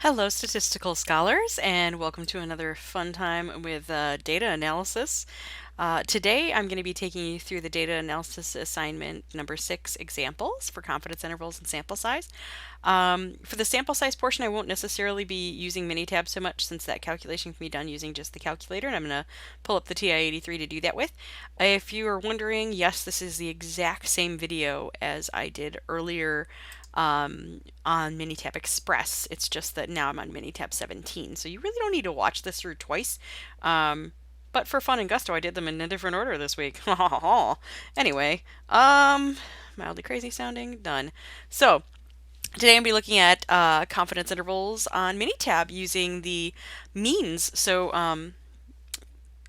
Hello, statistical scholars, and welcome to another fun time with data analysis. Today, I'm going to be taking you through the data analysis assignment number 6 examples for confidence intervals and sample size. For the sample size portion, I won't necessarily be using Minitab so much since that calculation can be done using just the calculator, and I'm going to pull up the TI-83 to do that with. If you are wondering, yes, this is the exact same video as I did earlier on Minitab Express. It's just that now I'm on Minitab17, so you really don't need to watch this through twice. But for fun and gusto, I did them in a different order this week. Anyway, mildly crazy sounding, done. So, today I'm going to be looking at confidence intervals on Minitab using the means. So,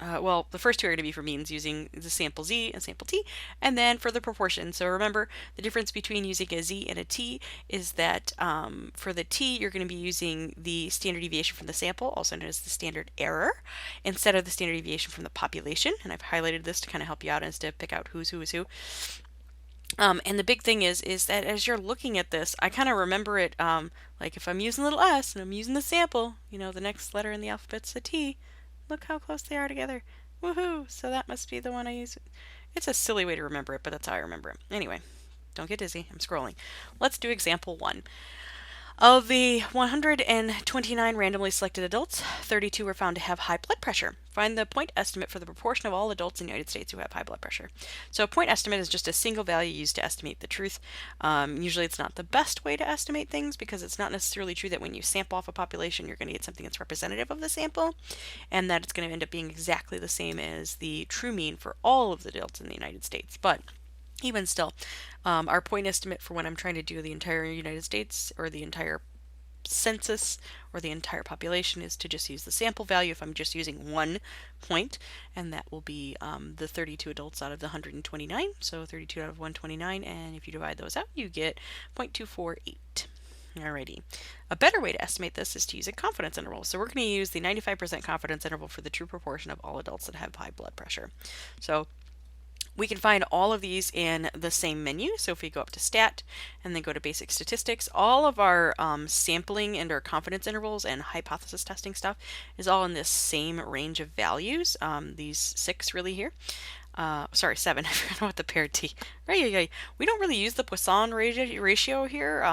well, the first two are going to be for means using the sample z and sample t, and then for the proportion. So remember, the difference between using a z and a t is that for the t, you're going to be using the standard deviation from the sample, also known as the standard error, instead of the standard deviation from the population. And I've highlighted this to kind of help you out as to pick out who's who is who. And the big thing is that as you're looking at this, I kind of remember it like if I'm using little s and I'm using the sample, you know, the next letter in the alphabet's a t. Look how close they are together. Woohoo! So that must be the one I use. It's a silly way to remember it, but that's how I remember it. Anyway, don't get dizzy. I'm scrolling. Let's do example 1. Of the 129 randomly selected adults, 32 were found to have high blood pressure. Find the point estimate for the proportion of all adults in the United States who have high blood pressure. So a point estimate is just a single value used to estimate the truth. Usually it's not the best way to estimate things because it's not necessarily true that when you sample off a population you're going to get something that's representative of the sample and that it's going to end up being exactly the same as the true mean for all of the adults in the United States. But even still, our point estimate for when I'm trying to do the entire United States or the entire census or the entire population is to just use the sample value if I'm just using one point, and that will be the 32 adults out of the 129, so 32 out of 129, and if you divide those out, you get 0.248. Alrighty. A better way to estimate this is to use a confidence interval. So we're going to use the 95% confidence interval for the true proportion of all adults that have high blood pressure. So we can find all of these in the same menu. So if we go up to Stat and then go to Basic Statistics, all of our sampling and our confidence intervals and hypothesis testing stuff is all in this same range of values. These 6 really here. Sorry, 7. I forgot about the paired t. Right, we don't really use the Poisson ratio here.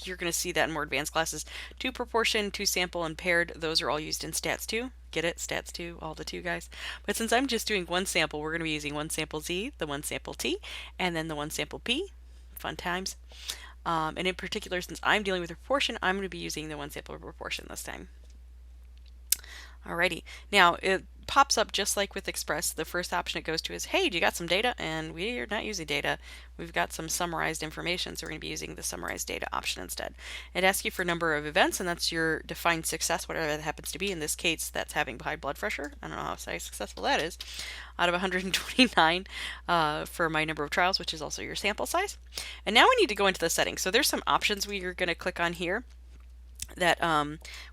You're going to see that in more advanced classes. 2 proportion, 2 sample, and paired, those are all used in Stats 2. Get it? Stats 2, all the 2 guys. But since I'm just doing one sample, we're going to be using one sample Z, the one sample T, and then the one sample P. Fun times. And in particular, since I'm dealing with proportion, I'm going to be using the one sample proportion this time. Alrighty. Now, it pops up just like with Express. The first option it goes to is, hey, do you got some data? And we are not using data. We've got some summarized information, so we're going to be using the summarized data option instead. It asks you for number of events, and that's your defined success, whatever that happens to be. In this case, that's having high blood pressure. I don't know how successful that is. Out of 129 for my number of trials, which is also your sample size. And now we need to go into the settings. So there's some options we are going to click on here that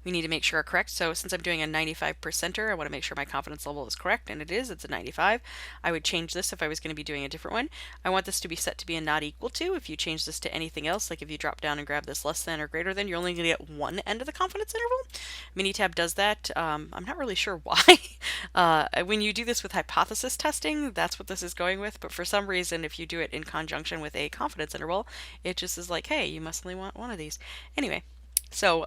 we need to make sure are correct. So since I'm doing a 95 percenter, I want to make sure my confidence level is correct, and it is. It's a 95. I would change this if I was going to be doing a different one. I want this to be set to be a not equal to. If you change this to anything else, like if you drop down and grab this less than or greater than, you're only going to get one end of the confidence interval. Minitab does that. I'm not really sure why. When you do this with hypothesis testing, that's what this is going with, but for some reason, if you do it in conjunction with a confidence interval, it just is like, hey, you must only want one of these. Anyway, so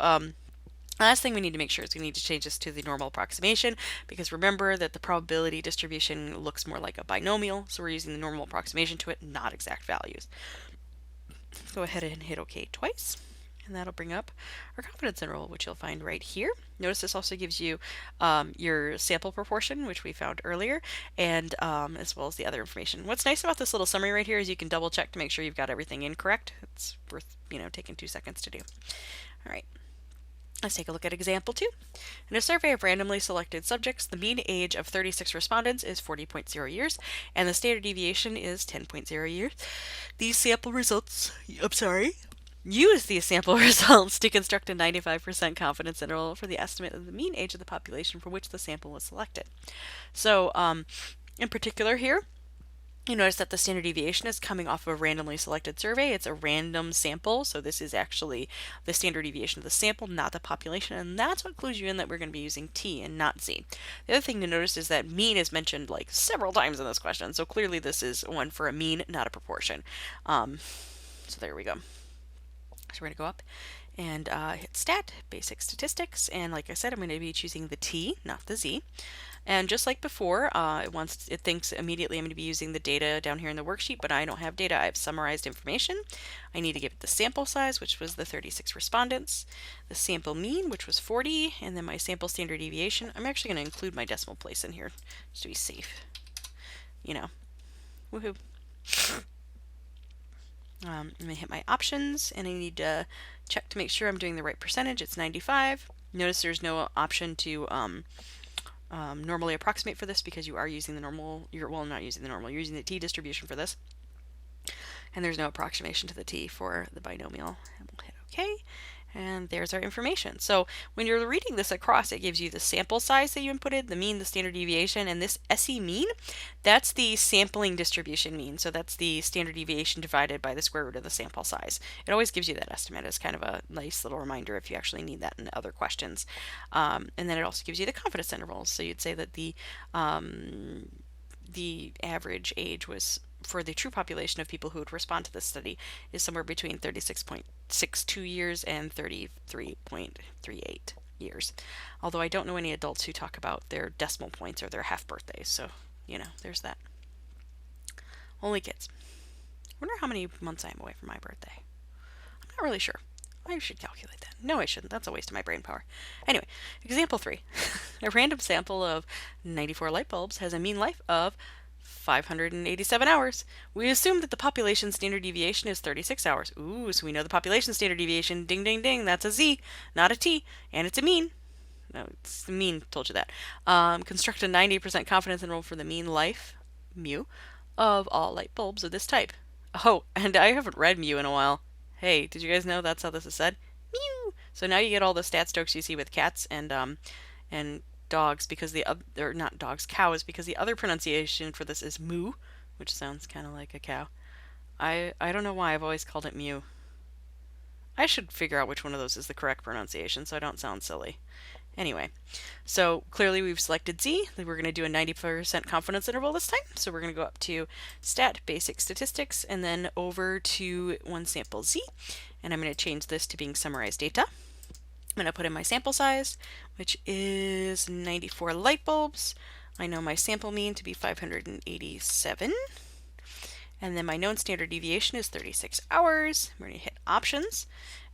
last thing we need to make sure is we need to change this to the normal approximation, because remember that the probability distribution looks more like a binomial, so we're using the normal approximation to it, not exact values. Let's go ahead and hit OK twice, and that'll bring up our confidence interval, which you'll find right here. Notice this also gives you your sample proportion, which we found earlier, and as well as the other information. What's nice about this little summary right here is you can double check to make sure you've got everything incorrect. It's worth, taking 2 seconds to do. All right, let's take a look at example 2. In a survey of randomly selected subjects, the mean age of 36 respondents is 40.0 years, and the standard deviation is 10.0 years. These sample results, use these sample results to construct a 95% confidence interval for the estimate of the mean age of the population for which the sample was selected. So, in particular here, You notice that the standard deviation is coming off of a randomly selected survey. It's a random sample, so this is actually the standard deviation of the sample, not the population, and that's what clues you in that we're going to be using T and not Z. The other thing to notice is that mean is mentioned like several times in this question, so clearly this is one for a mean, not a proportion. So there we go. So we're going to go up and hit Stat, Basic Statistics, and like I said, I'm going to be choosing the T, not the Z. And just like before, it thinks immediately I'm going to be using the data down here in the worksheet, but I don't have data. I have summarized information. I need to give it the sample size, which was the 36 respondents, the sample mean, which was 40, and then my sample standard deviation. I'm actually going to include my decimal place in here just to be safe. You know, woohoo. I'm going to hit my options, and I need to check to make sure I'm doing the right percentage. It's 95. Notice there's no option to normally approximate for this because you are using the normal, well, not using the normal, you're using the t distribution for this. And there's no approximation to the t for the binomial. And we'll hit OK. And there's our information. So when you're reading this across, it gives you the sample size that you inputted, the mean, the standard deviation, and this SE mean, that's the sampling distribution mean. So that's the standard deviation divided by the square root of the sample size. It always gives you that estimate as kind of a nice little reminder if you actually need that in other questions. And then it also gives you the confidence intervals. So you'd say that the average age was, for the true population of people who would respond to this study, is somewhere between 36.62 years and 33.38 years. Although I don't know any adults who talk about their decimal points or their half birthdays, so, you know, there's that. Only kids. I wonder how many months I am away from my birthday. I'm not really sure. I should calculate that. No, I shouldn't. That's a waste of my brain power. Anyway, example 3. A random sample of 94 light bulbs has a mean life of 587 hours. We assume that the population standard deviation is 36 hours. Ooh, so we know the population standard deviation. Ding, ding, ding. That's a Z, not a T. And it's a mean. No, it's the mean, told you that. Construct a 90% confidence interval for the mean life, mu, of all light bulbs of this type. Oh, and I haven't read mu in a while. Hey, did you guys know that's how this is said? Mew! So now you get all the stat strokes you see with cats and dogs, because the other, or not dogs, cows, because the other pronunciation for this is moo, which sounds kind of like a cow. I don't know why I've always called it mew. I should figure out which one of those is the correct pronunciation so I don't sound silly. Anyway, so clearly we've selected Z. We're going to do a 90% confidence interval this time. So we're going to go up to Stat, Basic Statistics, and then over to one sample Z. And I'm going to change this to being summarized data. I'm going to put in my sample size, which is 94 light bulbs. I know my sample mean to be 587. And then my known standard deviation is 36 hours. We're going to hit options.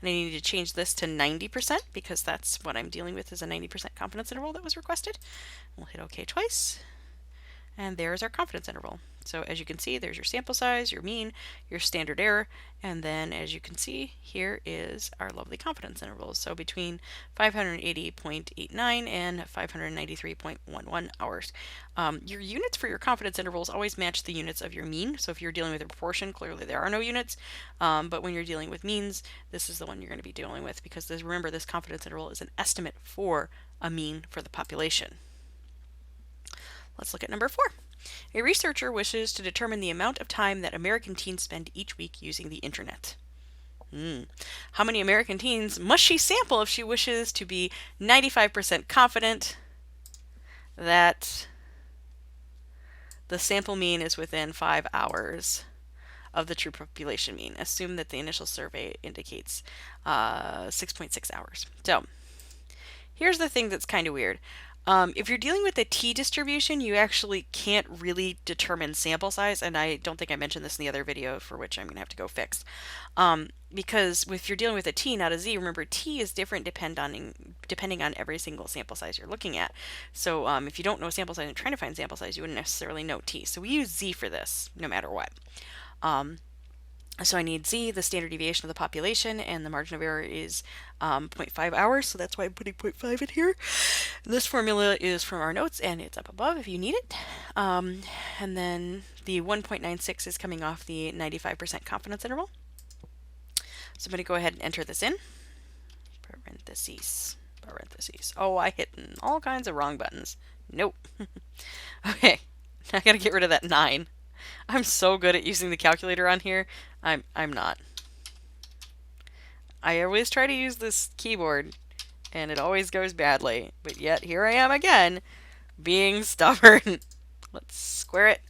And I need to change this to 90% because that's what I'm dealing with, is a 90% confidence interval that was requested. We'll hit OK twice. And there's our confidence interval. So as you can see, there's your sample size, your mean, your standard error, and then as you can see, here is our lovely confidence intervals. So between 580.89 and 593.11 hours. Your units for your confidence intervals always match the units of your mean. So if you're dealing with a proportion, clearly there are no units. But when you're dealing with means, this is the one you're going to be dealing with, because remember, this confidence interval is an estimate for a mean for the population. Let's look at number 4. A researcher wishes to determine the amount of time that American teens spend each week using the internet. How many American teens must she sample if she wishes to be 95% confident that the sample mean is within 5 hours of the true population mean? Assume that the initial survey indicates 6.6 hours. So here's the thing that's kind of weird. If you're dealing with a t distribution, you actually can't really determine sample size, and I don't think I mentioned this in the other video, for which I'm going to have to go fix. Because if you're dealing with a t, not a z, remember t is different depending on every single sample size you're looking at. So if you don't know sample size and trying to find sample size, you wouldn't necessarily know t. So we use z for this, no matter what. So I need z, the standard deviation of the population, and the margin of error is 0.5 hours, so that's why I'm putting 0.5 in here. And this formula is from our notes, and it's up above if you need it. And then the 1.96 is coming off the 95% confidence interval. So I'm going to go ahead and enter this in. Parentheses. Oh, I hit all kinds of wrong buttons. Nope. Okay, I got to get rid of that 9. I'm so good at using the calculator on here. I'm not. I always try to use this keyboard and it always goes badly. But yet here I am again, being stubborn. Let's square it.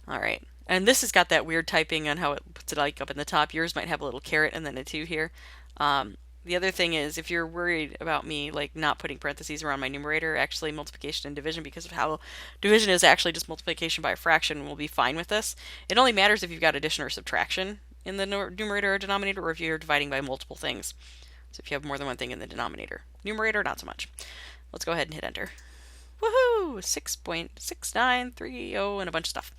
All right. And this has got that weird typing on how it puts it like up in the top. Yours might have a little caret and then a 2 here. The other thing is, if you're worried about me like not putting parentheses around my numerator, actually multiplication and division, because of how division is actually just multiplication by a fraction, we'll be fine with this. It only matters if you've got addition or subtraction in the numerator or denominator, or if you're dividing by multiple things. So if you have more than one thing in the denominator. Numerator, not so much. Let's go ahead and hit enter. Woohoo! 6.6930 and a bunch of stuff.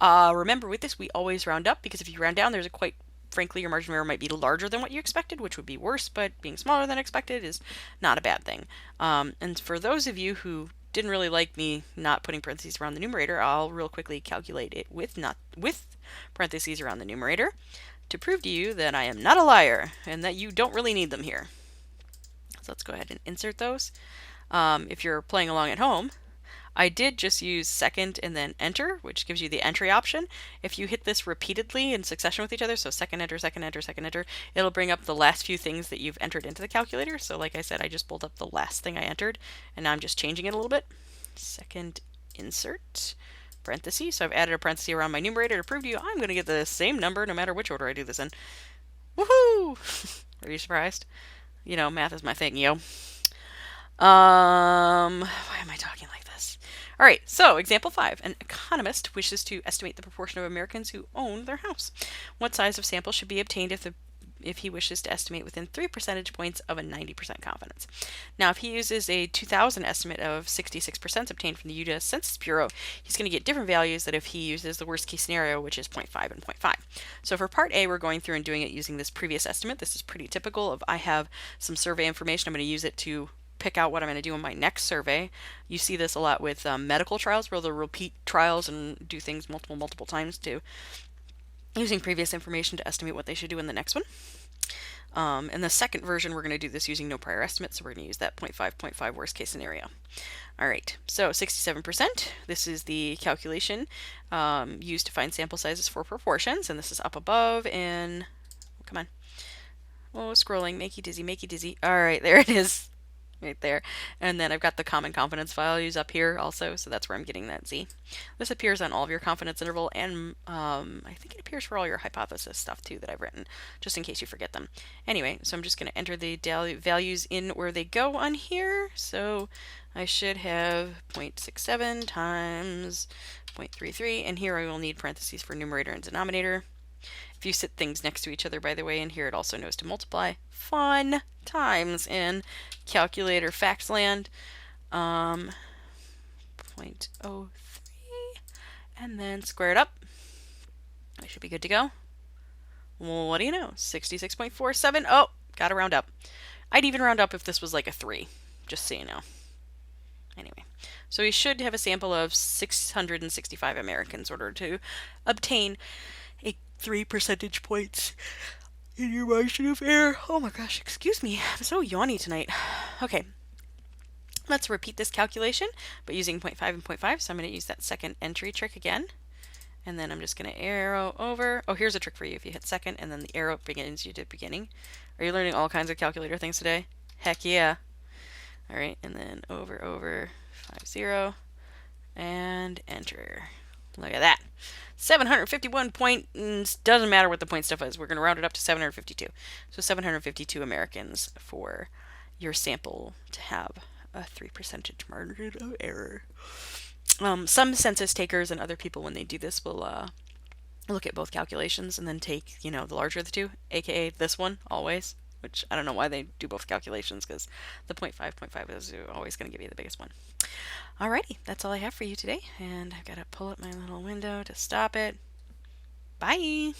Remember, with this, we always round up, because if you round down, there's a quite frankly, your margin of error might be larger than what you expected, which would be worse, but being smaller than expected is not a bad thing. And for those of you who didn't really like me not putting parentheses around the numerator, I'll real quickly calculate it with parentheses around the numerator to prove to you that I am not a liar and that you don't really need them here. So let's go ahead and insert those. If you're playing along at home, I did just use second and then enter, which gives you the entry option. If you hit this repeatedly in succession with each other, so second enter, second enter, second enter, it'll bring up the last few things that you've entered into the calculator. So like I said, I just pulled up the last thing I entered, and now I'm just changing it a little bit. Second insert, parentheses. So I've added a parenthesis around my numerator to prove to you I'm going to get the same number no matter which order I do this in. Woohoo! Are you surprised? You know, math is my thing, yo. Why am I talking like this? All right, so example 5. An economist wishes to estimate the proportion of Americans who own their house. What size of sample should be obtained if he wishes to estimate within 3 percentage points of a 90% confidence? Now, if he uses a 2000 estimate of 66% obtained from the U.S. Census Bureau, he's going to get different values than if he uses the worst case scenario, which is 0.5 and 0.5. So for part A, we're going through and doing it using this previous estimate. This is pretty typical of I have some survey information. I'm going to use it to pick out what I'm going to do in my next survey. You see this a lot with medical trials, where they'll repeat trials and do things multiple times to using previous information to estimate what they should do in the next one. In the second version, we're going to do this using no prior estimate, so we're going to use that 0.5 worst case scenario. All right, so 67%. This is the calculation used to find sample sizes for proportions, and this is up above in, come on. Oh, scrolling, make you dizzy. All right, there it is. Right there. And then I've got the common confidence values up here also, so that's where I'm getting that Z. This appears on all of your confidence interval, and I think it appears for all your hypothesis stuff too that I've written, just in case you forget them. Anyway, so I'm just going to enter the values in where they go on here. So I should have 0.67 times 0.33, and here I will need parentheses for numerator and denominator. If you sit things next to each other, by the way, in here it also knows to multiply. Fun times in calculator facts land. 0.03, and then square it up. I should be good to go. Well, what do you know? 66.47. Oh, gotta round up. I'd even round up if this was like a 3, just so you know. Anyway, so we should have a sample of 665 Americans in order to obtain a 3 percentage points in your margin of error. Oh my gosh, excuse me. I'm so yawny tonight. Okay, let's repeat this calculation, but using 0.5 and 0.5. So I'm going to use that second entry trick again. And then I'm just going to arrow over. Oh, here's a trick for you. If you hit second and then the arrow begins you to beginning. Are you learning all kinds of calculator things today? Heck yeah. All right, and then over 50 and enter. Look at that. 751 points. Doesn't matter what the point stuff is. We're going to round it up to 752. So 752 Americans for your sample to have a 3 percentage margin of error. Some census takers and other people, when they do this, will look at both calculations and then take, the larger of the two, aka this one, always. Which I don't know why they do both calculations, because the 0.5 is always going to give you the biggest one. Alrighty, that's all I have for you today, and I've got to pull up my little window to stop it. Bye!